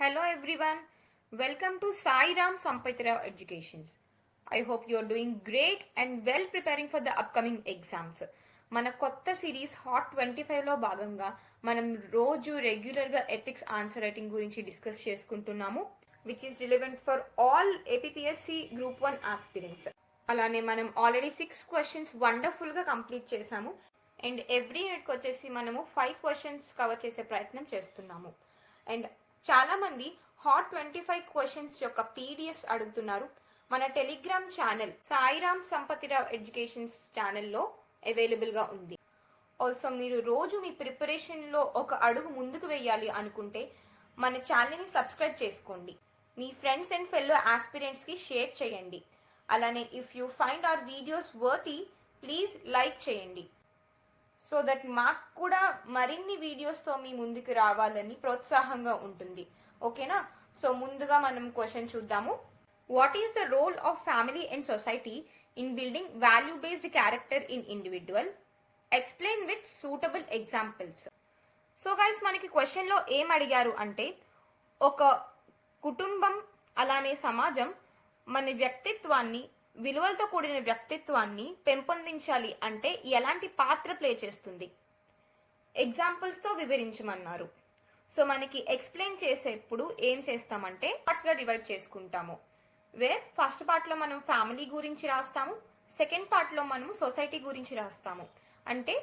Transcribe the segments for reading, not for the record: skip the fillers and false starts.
Hello everyone, welcome to Sai Ram Sampatirao Educations. I hope you are doing great and well preparing for the upcoming exams. మన కొత్త series hot 25లో భాగంగా మనం రోజు రెగ్యులర్గా ethics answer writing గురించి discuss చేసుకుంటున్నాము, which is relevant for all APSC group 1 aspirants. అలానే మనం ఆల్రెడీ 6 క్వశ్చన్స్ వండర్ఫుల్గా కంప్లీట్ చేసాము అండ్ ఎవ్రీ యూనిట్కి వచ్చేసి మనము 5 క్వశ్చన్స్ కవర్ చేసే ప్రయత్నం చేస్తున్నాము. అండ్ చాలా మంది హాట్ 25 క్వశ్చన్స్ యొక్క పీడిఎఫ్స్ అడుగుతున్నారు. మన Telegram channel Sairam Sampathirao educations ఛానల్లో అవైలబుల్గా ఉంది. ఆల్సో మీరు రోజు మీ ప్రిపరేషన్లో ఒక అడుగు ముందుకు వేయాలి అనుకుంటే మన ఛానల్ని సబ్స్క్రైబ్ చేసుకోండి. మీ ఫ్రెండ్స్ అండ్ ఫెల్లో ఆస్పిరెంట్స్కి షేర్ చేయండి. అలానే if you find our videos worthy please like చేయండి, సో దట్ మాకు కూడా మరిన్ని వీడియోస్తో మీ ముందుకు రావాలని ప్రోత్సాహంగా ఉంటుంది. ఓకేనా? సో ముందుగా మనం క్వశ్చన్ చూద్దాము. What is the role of family and society in building value based character in individual? Explain with suitable examples. So guys, మనకి క్వశ్చన్లో ఏం అడిగారు అంటే, ఒక కుటుంబం అలానే సమాజం మన వ్యక్తిత్వాన్ని, విలువలతో కూడిన వ్యక్తిత్వాన్ని పెంపొందించాలి అంటే ఎలాంటి పాత్ర ప్లే చేస్తుంది? ఎగ్జాంపుల్స్తో వివరించమన్నారు. సో మనకి ఎక్స్ప్లెయిన్ చేసేప్పుడు ఏం చేస్తామంటే పార్ట్స్గా డివైడ్ చేసుకుంటాము. ఫస్ట్ పార్ట్లో మనం ఫ్యామిలీ గురించి రాస్తాము, సెకండ్ పార్ట్లో మనము సొసైటీ గురించి రాస్తాము. అంటే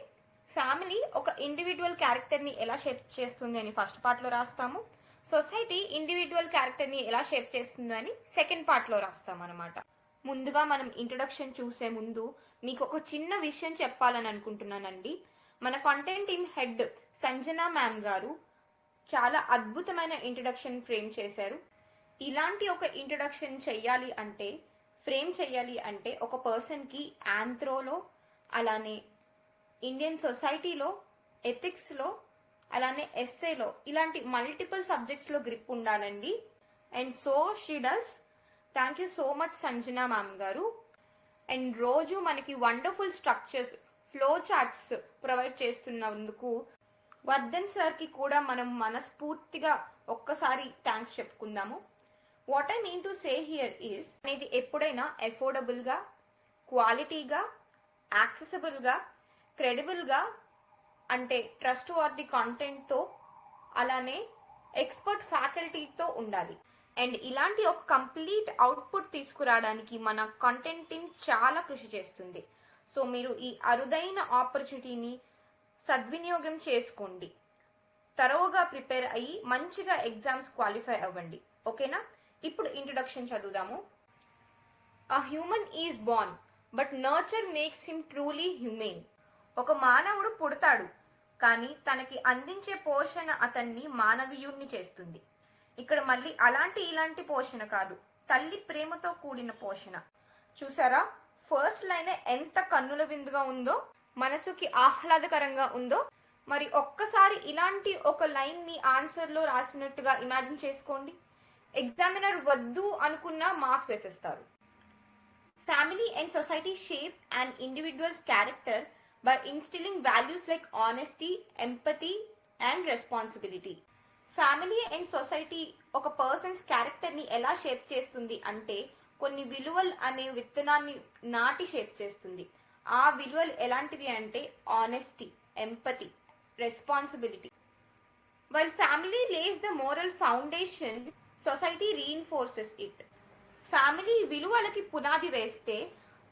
ఫ్యామిలీ ఒక ఇండివిజువల్ క్యారెక్టర్ని ఎలా షేప్ చేస్తుంది అని ఫస్ట్ పార్ట్లో రాస్తాము, సొసైటీ ఇండివిజువల్ క్యారెక్టర్ని ఎలా షేప్ చేస్తుంది అని సెకండ్ పార్ట్లో రాస్తాం అనమాట. ముందుగా మనం ఇంట్రొడక్షన్ చూసే ముందు మీకు ఒక చిన్న విషయం చెప్పాలని అనుకుంటున్నానండి. మన content team head Sanjana ma'am గారు చాలా అద్భుతమైన ఇంట్రొడక్షన్ ఫ్రేమ్ చేశారు. ఇలాంటి ఒక ఇంట్రొడక్షన్ ఫ్రేమ్ చేయాలి అంటే ఒక పర్సన్కి ఆంథ్రోలో, అలానే ఇండియన్ సొసైటీలో, ఎథిక్స్లో, అలానే ఎస్ఏలో ఇలాంటి మల్టిపుల్ సబ్జెక్ట్స్లో గ్రిప్ ఉండాలండి. And so she does. Thank you so much Sanjana ma'am garu. And రోజు మనకి wonderful structures, flow charts provide చేస్తున్నందుకు వర్ధన్ సార్కి కూడా మనం మనస్ఫూర్తిగా ఒక్కసారి థ్యాంక్స్ చెప్పుకుందాము. What I mean to say here is, అనేది ఎప్పుడైనా అఫోర్డబుల్గా, క్వాలిటీగా, యాక్సెసిబుల్గా, క్రెడిబుల్గా, అంటే ట్రస్ట్ వర్ది కంటెంట్తో, అలానే ఎక్స్పర్ట్ ఫ్యాకల్టీతో ఉండాలి. అండ్ ఇలాంటి ఒక కంప్లీట్ అవుట్పుట్ తీసుకురావడానికి మన కంటెంట్ టీమ్ చాలా కృషి చేస్తుంది. సో మీరు ఈ అరుదైన ఆపర్చునిటీని సద్వినియోగం చేసుకోండి. తరోగా ప్రిపేర్ అయ్యి మంచిగా ఎగ్జామ్స్ క్వాలిఫై అవ్వండి. ఓకేనా? ఇప్పుడు ఇంట్రొడక్షన్ చదువుదాము. A human is born but nurture makes him truly human. ఒక మానవుడు పుడతాడు, కానీ తనకి అందించే పోషణ అతన్ని మానవీయుణ్ణి చేస్తుంది. ఇక్కడ మళ్ళీ ఇలాంటి పోషణ కాదు, తల్లి ప్రేమతో కూడిన పోషణ. చూసారా, ఫస్ట్ లైన్ ఎంత కన్నుల విందుగా ఉందో, మనసుకి ఆహ్లాదకరంగా ఉందో. మరి ఒక్కసారి ఇలాంటి ఒక లైన్ ని ఆన్సర్ లో రాసినట్టుగా ఇమాజిన్ చేసుకోండి. ఎగ్జామినర్ వద్దు అనుకున్న మార్క్స్ వేసేస్తారు. Family and society shape and individuals character by instilling values like honesty, empathy and responsibility. Family and society ఒక పర్సన్స్ క్యారెక్టర్ని ఎలా షేప్ చేస్తుంది అంటే, కొన్ని విలువలు అనే విత్తనాన్ని నాటి షేప్ చేస్తుంది. ఆ విలువలు ఎలాంటివి అంటే honesty, empathy, responsibility. While family lays the moral foundation, society reinforces it. Family విలువలకి పునాది వేస్తే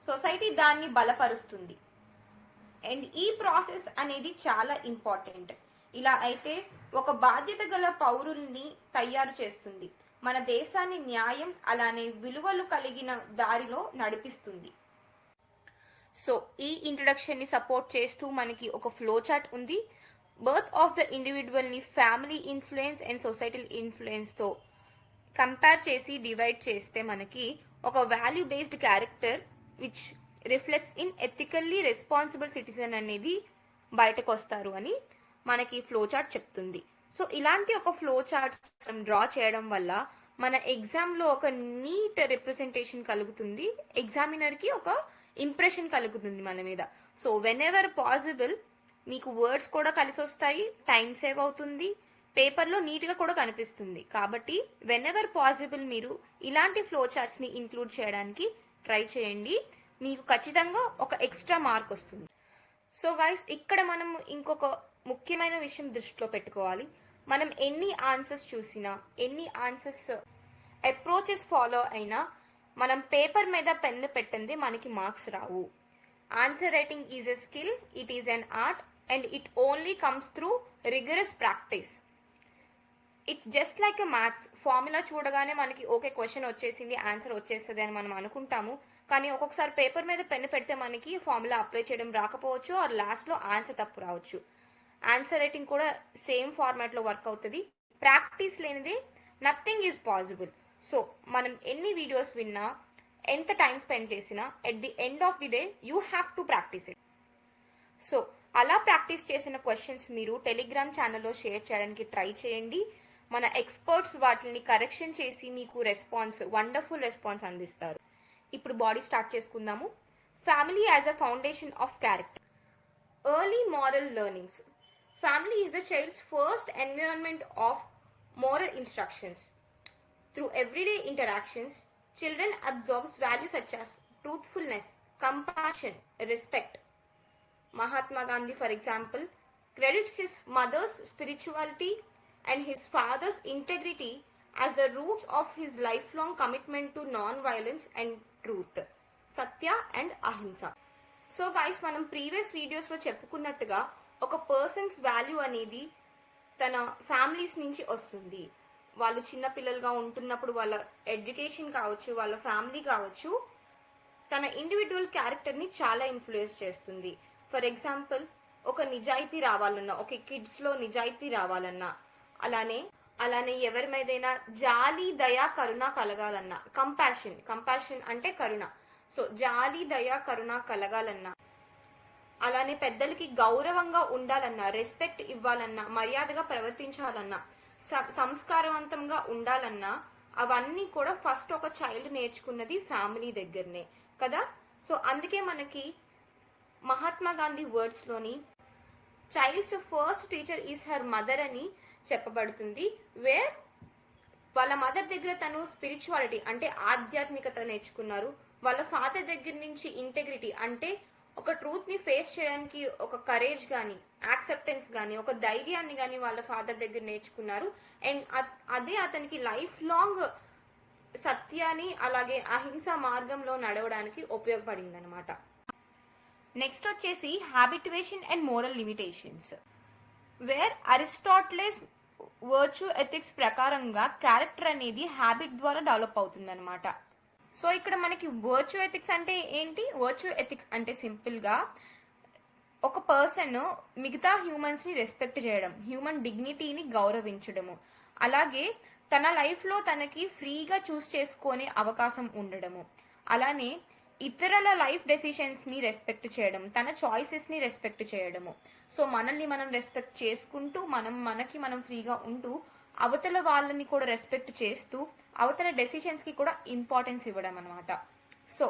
సొసైటీ దాన్ని బలపరుస్తుంది. అండ్ ఈ ప్రాసెస్ అనేది చాలా ఇంపార్టెంట్. ఇలా అయితే ఒక బాధ్యత గల పౌరుల్ని తయారు చేస్తుంది, మన దేశాన్ని న్యాయం అలానే విలువలు కలిగిన దారిలో నడిపిస్తుంది. సో ఈ ఇంట్రొడక్షన్ ని సపోర్ట్ చేస్తూ మనకి ఒక ఫ్లో చార్ట్ ఉంది. బర్త్ ఆఫ్ ద ఇండివిజువల్ ని family influence and societal influence తో కంపేర్ చేసి డివైడ్ చేస్తే మనకి ఒక value based character which reflects in ethically responsible citizen అనేది బయటకు వస్తారు అని మనకి ఫ్లో చార్ట్ చెప్తుంది. సో ఇలాంటి ఒక ఫ్లో చార్ట్స్ డ్రా చేయడం వల్ల మన ఎగ్జామ్లో ఒక నీట్ రిప్రజెంటేషన్ కలుగుతుంది, ఎగ్జామినర్కి ఒక ఇంప్రెషన్ కలుగుతుంది మన మీద. సో వెన్ ఎవర్ పాసిబుల్ మీకు వర్డ్స్ కూడా కలిసి వస్తాయి, టైం సేవ్ అవుతుంది, పేపర్లో నీట్గా కూడా కనిపిస్తుంది. కాబట్టి వెనెవర్ పాసిబుల్ మీరు ఇలాంటి ఫ్లో చార్ట్స్ని ఇంక్లూడ్ చేయడానికి ట్రై చేయండి. మీకు ఖచ్చితంగా ఒక ఎక్స్ట్రా మార్క్ వస్తుంది. సో గైస్, ఇక్కడ మనం ఇంకొక ముఖ్యమైన విషయం దృష్టిలో పెట్టుకోవాలి. మనం ఎన్ని ఆన్సర్స్ చూసినా, ఎన్ని ఆన్సర్స్ అప్రోచెస్ ఫాలో అయినా, మనం పేపర్ మీద పెన్ను పెట్టండి మనకి marks Rao. Answer writing is a skill, it is an art, and it only comes through rigorous practice. It's just like a maths. Formula చూడగానే మనకి ఓకే క్వశ్చన్ వచ్చేసింది, answer వచ్చేస్తుంది అని మనం అనుకుంటాము. కానీ ఒక్కొక్కసారి పేపర్ మీద పెన్ను పెడితే మనకి ఫార్ములా అప్లై చేయడం రాకపోవచ్చు, ఆర్ లాస్ట్లో ఆన్సర్ తప్పు రావచ్చు. ఆన్సర్ రైటింగ్ కూడా సేమ్ ఫార్మాట్లో వర్క్ అవుతుంది. ప్రాక్టీస్ లేనిదే నథింగ్ ఈజ్ పాసిబుల్. సో మనం ఎన్ని వీడియోస్ విన్నా, ఎంత టైం స్పెండ్ చేసినా, at the end of the day you have to practice it. So అలా ప్రాక్టీస్ చేసిన క్వశ్చన్స్ మీరు టెలిగ్రామ్ ఛానల్లో షేర్ చేయడానికి ట్రై చేయండి. మన ఎక్స్పర్ట్స్ వాటిని కరెక్షన్ చేసి మీకు వండర్ఫుల్ రెస్పాన్స్ అందిస్తారు. ఇప్పుడు బాడీ స్టార్ట్ చేసుకుందాము. Family as a foundation of character. Early moral learnings. Family is the child's first environment of moral instructions. Through everyday interactions, children absorb values such as truthfulness, compassion, respect. Mahatma Gandhi, for example, credits his mother's spirituality and his father's integrity as the roots of his lifelong commitment to non-violence and truth, Satya and Ahimsa. So guys, మనం previous వీడియోస్లో చెప్పుకున్నట్టుగా ఒక persons value అనేది తన families నుంచి వస్తుంది. వాళ్ళు చిన్నపిల్లలుగా ఉంటున్నప్పుడు వాళ్ళ ఎడ్యుకేషన్ కావచ్చు, వాళ్ళ ఫ్యామిలీ కావచ్చు, తన ఇండివిజువల్ క్యారెక్టర్ని చాలా ఇన్ఫ్లుయెన్స్ చేస్తుంది. ఫర్ ఎగ్జాంపుల్, ఒక నిజాయితీ రావాలన్నా, ఒక కిడ్స్లో నిజాయితీ రావాలన్నా, అలానే ఎవరి మీదైనా జాలి, దయ, కరుణ కలగాలన్నా, కంపాషన్ అంటే కరుణ. సో జాలి, దయ, కరుణ కలగాలన్నా, అలానే పెద్దలకి గౌరవంగా ఉండాలన్నా, రెస్పెక్ట్ ఇవ్వాలన్నా, మర్యాదగా ప్రవర్తించాలన్నా, సంస్కారవంతంగా ఉండాలన్నా, అవన్నీ కూడా ఫస్ట్ ఒక చైల్డ్ నేర్చుకున్నది ఫ్యామిలీ దగ్గరనే కదా. సో అందుకే మనకి మహాత్మా గాంధీ వర్డ్స్లోని child's first teacher is her mother అని చెప్పబడుతుంది. వేర్ వాళ్ళ మదర్ దగ్గర తను స్పిరిచువాలిటీ అంటే ఆధ్యాత్మికత నేర్చుకున్నారు. వాళ్ళ ఫాదర్ దగ్గర నుంచి ఇంటెగ్రిటీ అంటే ఒక ట్రూత్ని ఫేస్ చేయడానికి ఒక కరేజ్ కానీ, యాక్సెప్టెన్స్ కానీ, ఒక ధైర్యాన్ని కానీ వాళ్ళ ఫాదర్ దగ్గర నేర్చుకున్నారు. అండ్ అదే అతనికి లైఫ్ లాంగ్ సత్యాన్ని అలాగే అహింస మార్గంలో నడవడానికి ఉపయోగపడింది అనమాట. నెక్స్ట్ వచ్చేసి habituation and moral limitations. Where Aristotle's virtue ethics ప్రకారంగా క్యారెక్టర్ అనేది హ్యాబిట్ ద్వారా డెవలప్ అవుతుంది అనమాట. సో ఇక్కడ మనకి వర్చ్యూ ఎథిక్స్ అంటే ఏంటి? వర్చ్యూ ఎథిక్స్ అంటే సింపుల్గా ఒక పర్సన్ మిగతా హ్యూమన్స్ని రెస్పెక్ట్ చేయడం, హ్యూమన్ డిగ్నిటీని గౌరవించడము, అలాగే తన లైఫ్లో తనకి ఫ్రీగా చూస్ చేసుకునే అవకాశం ఉండడము, అలానే ఇతరుల లైఫ్ డెసిషన్స్ని రెస్పెక్ట్ చేయడం, తన చాయిసెస్ని రెస్పెక్ట్ చేయడము. సో మనల్ని మనం రెస్పెక్ట్ చేసుకుంటూ మనకి మనం ఫ్రీగా ఉంటూ అవతల వాళ్ళని కూడా రెస్పెక్ట్ చేస్తూ అవతల డెసిషన్స్కి కూడా ఇంపార్టెన్స్ ఇవ్వడం అనమాట. సో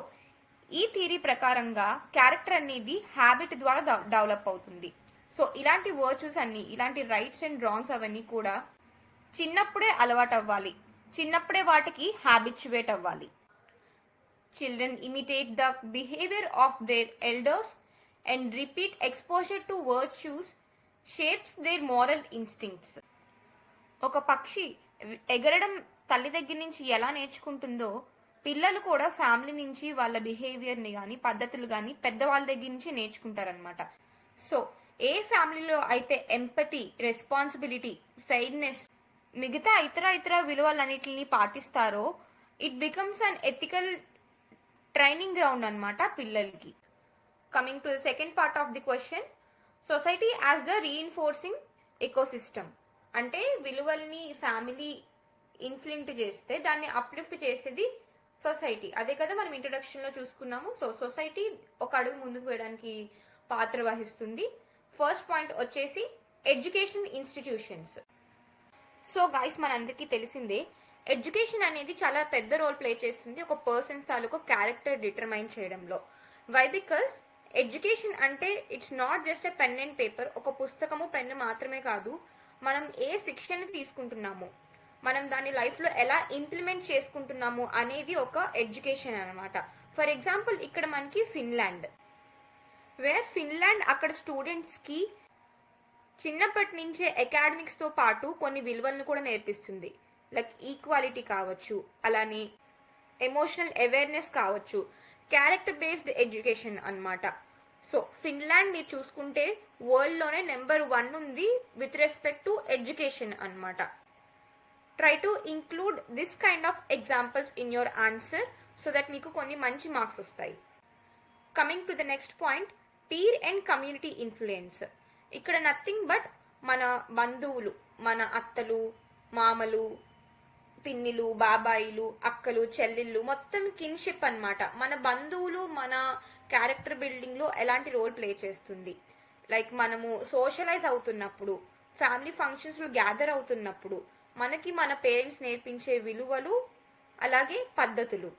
ఈ థియరీ ప్రకారంగా క్యారెక్టర్ అనేది హ్యాబిట్ ద్వారా డెవలప్ అవుతుంది. సో ఇలాంటి వర్చ్యూస్ అన్ని, ఇలాంటి రైట్స్ అండ్ రాంగ్స్ అవన్నీ కూడా చిన్నప్పుడే అలవాటు అవ్వాలి, చిన్నప్పుడే వాటికి హ్యాబిచ్యువేట్ అవ్వాలి. Children imitate the behavior of their elders and repeat exposure to virtues shapes their moral instincts. ఒక పక్షి ఎగరడం తల్లి దగ్గర నుంచి ఎలా నేర్చుకుంటుందో పిల్లలు కూడా ఫ్యామిలీ నుంచి వాళ్ళ బిహేవియర్ని కానీ, పద్ధతులు కానీ పెద్దవాళ్ళ దగ్గర నుంచి నేర్చుకుంటారనమాట. సో ఏ ఫ్యామిలీలో అయితే ఎంపతి, రెస్పాన్సిబిలిటీ, ఫెయిర్నెస్, మిగతా ఇతర విలువలన్నిటిని పాటిస్తారో it becomes an ethical training ground అనమాట పిల్లలకి. Coming to the second part of the question, society as the reinforcing ecosystem. అంటే విలువల్ని ఫ్యామిలీ ఇన్ఫ్లుయెంట్ చేస్తే దాన్ని అప్లిఫ్ట్ చేసేది సొసైటీ. అదే కదా మనం ఇంట్రొడక్షన్లో చూసుకున్నాము. సో సొసైటీ ఒక అడుగు ముందుకు వేయడానికి పాత్ర వహిస్తుంది. ఫస్ట్ పాయింట్ వచ్చేసి ఎడ్యుకేషన్ ఇన్స్టిట్యూషన్స్. సో గైస్, మనందరికీ తెలిసిందే ఎడ్యుకేషన్ అనేది చాలా పెద్ద రోల్ ప్లే చేస్తుంది ఒక పర్సన్స్ తాలూకు క్యారెక్టర్ డిటర్మైన్ చేయడంలో. వై? బికాస్ ఎడ్యుకేషన్ అంటే it's not just a pen and paper. ఒక పుస్తకము, పెన్ను మాత్రమే కాదు, మనం ఏ శిక్షణ తీసుకుంటున్నాము, మనం దాన్ని లైఫ్లో ఎలా ఇంప్లిమెంట్ చేసుకుంటున్నాము అనేది ఒక ఎడ్యుకేషన్ అనమాట. ఫర్ ఎగ్జాంపుల్ ఇక్కడ మనకి ఫిన్లాండ్, అక్కడ స్టూడెంట్స్కి చిన్నప్పటి నుంచే అకాడమిక్స్తో పాటు కొన్ని విలువలను కూడా నేర్పిస్తుంది. లైక్ ఈక్వాలిటీ కావచ్చు, అలానే ఎమోషనల్ అవేర్నెస్ కావచ్చు, క్యారెక్టర్ బేస్డ్ ఎడ్యుకేషన్ అన్నమాట. సో ఫిన్లాండ్ మీరు చూసుకుంటే వరల్డ్లోనే నెంబర్ 1 ఉంది విత్ రెస్పెక్ట్ టు ఎడ్యుకేషన్ అన్నమాట. Try to include this kind of examples in your answer so that మీకు కొన్ని మంచి మార్క్స్ వస్తాయి. Coming to the next point, peer and community influence. ఇక్కడ నథింగ్ బట్ మన బంధువులు, మన అత్తలు, మామలు, పిన్నిలు, బాబాయిలు, అక్కలు, చెల్లెళ్ళు, మొత్తం కిన్షిప్ అన్నమాట. మన బంధువులు మన క్యారెక్టర్ బిల్డింగ్ లో ఎలాంటి రోల్ ప్లే చేస్తుంది. లైక్ మనము సోషలైజ్ అవుతున్నప్పుడు, ఫ్యామిలీ ఫంక్షన్స్ లో గ్యాదర్ అవుతున్నప్పుడు మనకి మన పేరెంట్స్ నేర్పించే విలువలు అలాగే పద్ధతులు,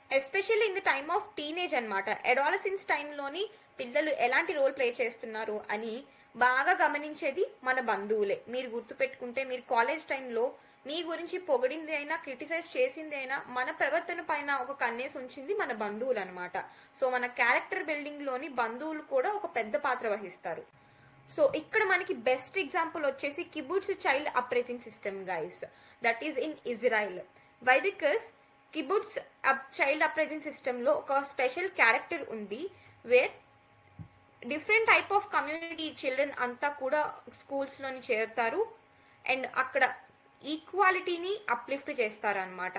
especially in the time of teenage అనమాట. అడాలసెన్స్ టైంలోని పిల్లలు ఎలాంటి రోల్ ప్లే చేస్తున్నారు అని బాగా గమనించేది మన బంధువులే. మీరు గుర్తుపెట్టుకుంటే మీరు కాలేజ్ టైంలో మీ గురించి పొగిడింది అయినా క్రిటిసైజ్ చేసింది అయినా మన ప్రవర్తన పైన ఒక కన్నేసి ఉంచింది మన బంధువులు అనమాట. సో మన క్యారెక్టర్ బిల్డింగ్ లోని బంధువులు కూడా ఒక పెద్ద పాత్ర వహిస్తారు. సో ఇక్కడ మనకి బెస్ట్ ఎగ్జాంపుల్ వచ్చేసి kibbutz child upraising system guys, that is in Israel. Why? Because kibbutz child upraising system లో ఒక స్పెషల్ క్యారెక్టర్ ఉంది where different type of community children అంతా కూడా స్కూల్స్ లోని చేరుతారు అండ్ అక్కడ ఈక్వాలిటీని అప్లిఫ్ట్ చేస్తారనమాట.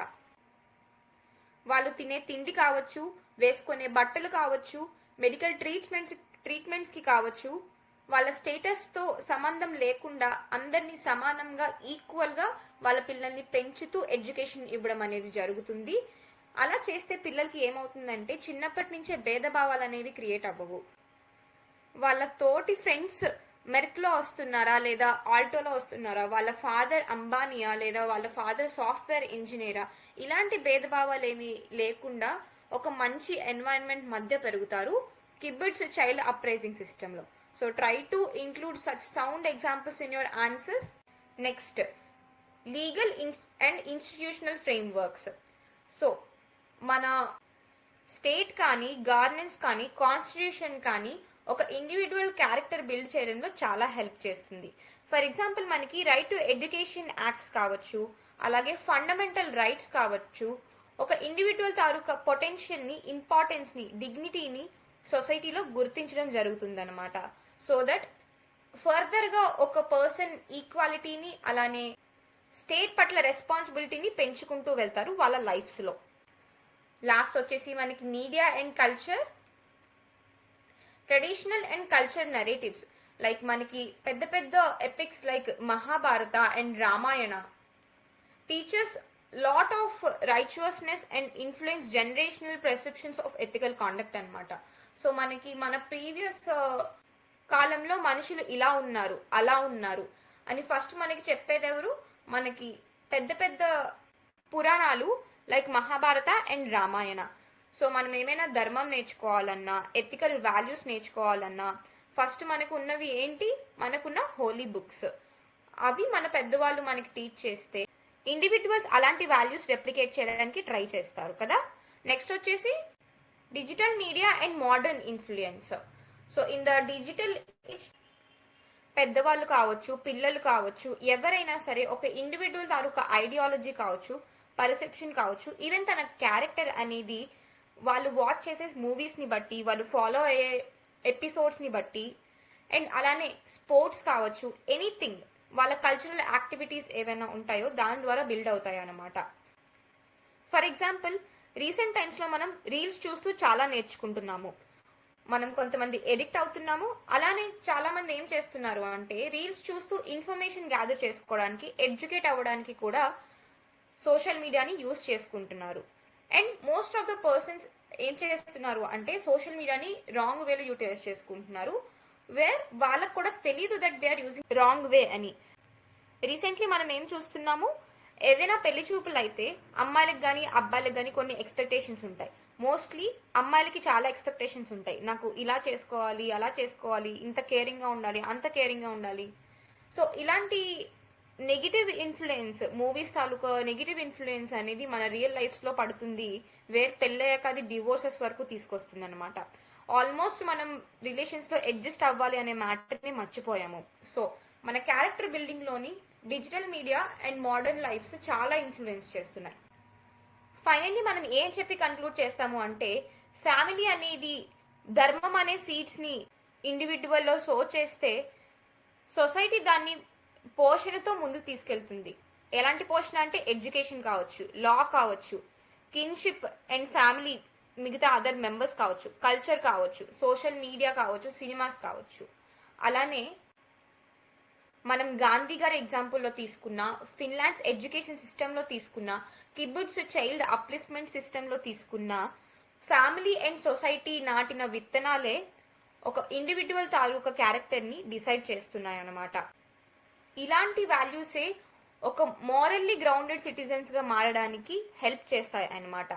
వాళ్ళు తినే తిండి కావచ్చు, వేసుకునే బట్టలు కావచ్చు, మెడికల్ ట్రీట్మెంట్స్ కి కావచ్చు, వాళ్ళ స్టేటస్ తో సంబంధం లేకుండా అందరినీ సమానంగా ఈక్వల్ గా వాళ్ళ పిల్లల్ని పెంచుతూ ఎడ్యుకేషన్ ఇవ్వడం అనేది జరుగుతుంది. అలా చేస్తే పిల్లలకి ఏమవుతుందంటే చిన్నప్పటి నుంచే భేదభావాలు అనేవి క్రియేట్ అవ్వవు. వాళ్ళ తోటి ఫ్రెండ్స్ మెర్క్లో వస్తున్నారా లేదా ఆల్టోలో వస్తున్నారా, వాళ్ళ ఫాదర్ అంబానీయా లేదా వాళ్ళ ఫాదర్ సాఫ్ట్వేర్ ఇంజనీరా, ఇలాంటి భేదభావాలు ఏమీ లేకుండా ఒక మంచి ఎన్వైరన్మెంట్ మధ్య పెరుగుతారు కిడ్స్ చైల్డ్ అప్రైజింగ్ సిస్టంలో. So try to include such sound examples in your answers. Next, legal and institutional frameworks. So మన స్టేట్ కానీ గవర్నెన్స్ కానీ కాన్స్టిట్యూషన్ కానీ ఒక ఇండివిజువల్ క్యారెక్టర్ బిల్డ్ చేయడంలో చాలా హెల్ప్ చేస్తుంది. ఫర్ ఎగ్జాంపుల్ మనకి రైట్ టు ఎడ్యుకేషన్ యాక్ట్స్ కావచ్చు, అలాగే ఫండమెంటల్ రైట్స్ కావచ్చు, ఒక ఇండివిజువల్ తాలూకా పొటెన్షియల్ని, ఇంపార్టెన్స్ని, డిగ్నిటీని సొసైటీలో గుర్తించడం జరుగుతుందన్నమాట. సో దట్ ఫర్దర్గా ఒక పర్సన్ ఈక్వాలిటీని అలానే స్టేట్ పట్ల రెస్పాన్సిబిలిటీని పెంచుకుంటూ వెళ్తారు వాళ్ళ లైఫ్స్లో. లాస్ట్ వచ్చేసి మనకి media and culture, traditional and culture narratives. Like మనకి పెద్ద పెద్ద epics like Mahabharata and Ramayana teachers lot of righteousness and influence generational perceptions of ethical conduct అనమాట. సో మనకి మన ప్రీవియస్ కాలంలో మనుషులు ఇలా ఉన్నారు అలా ఉన్నారు అని ఫస్ట్ మనకి చెప్పేది ఎవరు? మనకి పెద్ద పెద్ద పురాణాలు like Mahabharata and Ramayana. So మనం ఏమైనా ధర్మం నేర్చుకోవాలన్నా, ఎథికల్ వాల్యూస్ నేర్చుకోవాలన్నా ఫస్ట్ మనకు ఉన్నవి ఏంటి? మనకున్న హోలీ బుక్స్. అవి మన పెద్దవాళ్ళు మనకి టీచ్ చేస్తే ఇండివిజువల్స్ అలాంటి వాల్యూస్ రెప్లికేట్ చేయడానికి ట్రై చేస్తారు కదా. నెక్స్ట్ వచ్చేసి digital media and modern influence. So in the digital పెద్దవాళ్ళు కావచ్చు, పిల్లలు కావచ్చు, ఎవరైనా సరే ఒక ఇండివిజువల్ తాలూకా ఐడియాలజీ కావచ్చు, పర్సెప్షన్ కావచ్చు, ఈవెన్ తన క్యారెక్టర్ అనేది వాళ్ళు వాచ్ చేసే మూవీస్ని బట్టి, వాళ్ళు ఫాలో అయ్యే ఎపిసోడ్స్ని బట్టి, అండ్ అలానే స్పోర్ట్స్ కావచ్చు, ఎనీథింగ్ వాళ్ళ కల్చరల్ యాక్టివిటీస్ ఏవైనా ఉంటాయో దాని ద్వారా బిల్డ్ అవుతాయి అన్నమాట. ఫర్ ఎగ్జాంపుల్ రీసెంట్ టైమ్స్లో మనం రీల్స్ చూస్తూ చాలా నేర్చుకుంటున్నాము. మనం కొంతమంది ఎడిక్ట్ అవుతున్నాము, అలానే చాలా మంది ఏం చేస్తున్నారు అంటే రీల్స్ చూస్తూ ఇన్ఫర్మేషన్ గ్యాదర్ చేసుకోవడానికి, ఎడ్యుకేట్ అవ్వడానికి కూడా సోషల్ మీడియాని యూస్ చేసుకుంటున్నారు. And most of the persons ఏం చేస్తున్నారు అంటే సోషల్ మీడియాని రాంగ్ వేలో యూటిలైజ్ చేసుకుంటున్నారు, వేర్ వాళ్ళకు కూడా తెలీదు that they are using wrong way అని. రీసెంట్లీ మనం ఏం చూస్తున్నాము, ఏదైనా పెళ్లి చూపులు అయితే అమ్మాయిలకు కానీ అబ్బాయిలకు కానీ కొన్ని ఎక్స్పెక్టేషన్స్ ఉంటాయి. మోస్ట్లీ అమ్మాయిలకి చాలా ఎక్స్పెక్టేషన్స్ ఉంటాయి, నాకు ఇలా చేసుకోవాలి, అలా చేసుకోవాలి, ఇంత కేరింగ్గా ఉండాలి, అంత కేరింగ్గా ఉండాలి. సో ఇలాంటి నెగిటివ్ ఇన్ఫ్లుయెన్స్, మూవీస్ తాలూకా నెగిటివ్ ఇన్ఫ్లుయెన్స్ అనేది మన రియల్ లైఫ్స్లో పడుతుంది, వేరే పెళ్ళయ్యాక అది డివోర్సెస్ వరకు తీసుకొస్తుంది అనమాట. ఆల్మోస్ట్ మనం రిలేషన్స్లో అడ్జస్ట్ అవ్వాలి అనే మ్యాటర్ని మర్చిపోయాము. సో మన క్యారెక్టర్ బిల్డింగ్లోని digital media and modern lifes చాలా ఇన్ఫ్లుయెన్స్ చేస్తున్నాయి. ఫైనల్లీ మనం ఏం చెప్పి కన్క్లూడ్ చేస్తాము అంటే, ఫ్యామిలీ అనేది ధర్మం అనే సీడ్స్ని ఇండివిజువల్లో సో చేస్తే సొసైటీ దాన్ని పోషణతో ముందుకు తీసుకెళ్తుంది. ఎలాంటి పోషణ అంటే ఎడ్యుకేషన్ కావచ్చు, లా కావచ్చు, కిన్షిప్ అండ్ ఫ్యామిలీ, మిగతా అదర్ మెంబర్స్ కావచ్చు, కల్చర్ కావచ్చు, సోషల్ మీడియా కావచ్చు, సినిమాస్ కావచ్చు. అలానే మనం గాంధీ గారి ఎగ్జాంపుల్లో తీసుకున్న, ఫిన్లాండ్స్ ఎడ్యుకేషన్ సిస్టంలో తీసుకున్న, కిబుట్స్ చైల్డ్ అప్లిఫ్ట్మెంట్ సిస్టంలో తీసుకున్న, ఫ్యామిలీ అండ్ సొసైటీ నాటిన విత్తనాలే ఒక ఇండివిజువల్ తాలూకా క్యారెక్టర్ని డిసైడ్ చేస్తున్నాయి అన్నమాట. ఇలాంటి వాల్యూసే ఒక మోరల్లీ గ్రౌండెడ్ సిటిజన్స్గా మారడానికి హెల్ప్ చేస్తాయి అన్నమాట.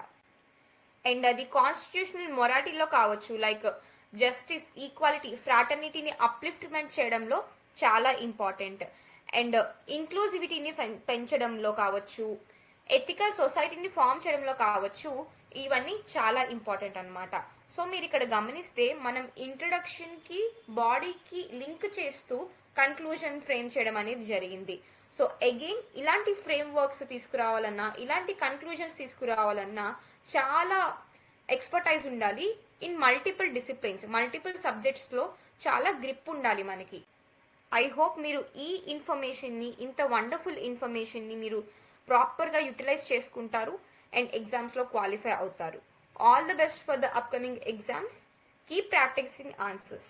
అండ్ అది కాన్స్టిట్యూషనల్ మొరాలిటీలో కావచ్చు, లైక్ జస్టిస్, ఈక్వాలిటీ, ఫ్రాటర్నిటీని అప్లిఫ్ట్మెంట్ చేయడంలో చాలా ఇంపార్టెంట్. అండ్ ఇంక్లూజివిటీని పెంచడంలో కావచ్చు, ఎథికల్ సొసైటీని ఫామ్ చేయడంలో కావచ్చు, ఇవన్నీ చాలా ఇంపార్టెంట్ అన్నమాట. సో మీరు ఇక్కడ గమనిస్తే మనం ఇంట్రడక్షన్కి బాడీకి లింక్ చేస్తూ కన్క్లూజన్ ఫ్రేమ్ చేయడం అనేది జరిగింది. సో అగైన్ ఇలాంటి ఫ్రేమ్ వర్క్స్ తీసుకురావాలన్నా, ఇలాంటి కన్క్లూజన్స్ తీసుకురావాలన్నా చాలా ఎక్స్పర్టైజ్ ఉండాలి. ఇన్ మల్టిపుల్ డిసిప్లిన్స్, మల్టిపుల్ సబ్జెక్ట్స్లో చాలా గ్రిప్ ఉండాలి మనకి. ఐ హోప్ మీరు ఈ ఇన్ఫర్మేషన్ని, ఇంత వండర్ఫుల్ ఇన్ఫర్మేషన్ని మీరు ప్రాపర్గా యూటిలైజ్ చేసుకుంటారు అండ్ ఎగ్జామ్స్లో క్వాలిఫై అవుతారు. All the best for the upcoming exams. Keep practicing answers.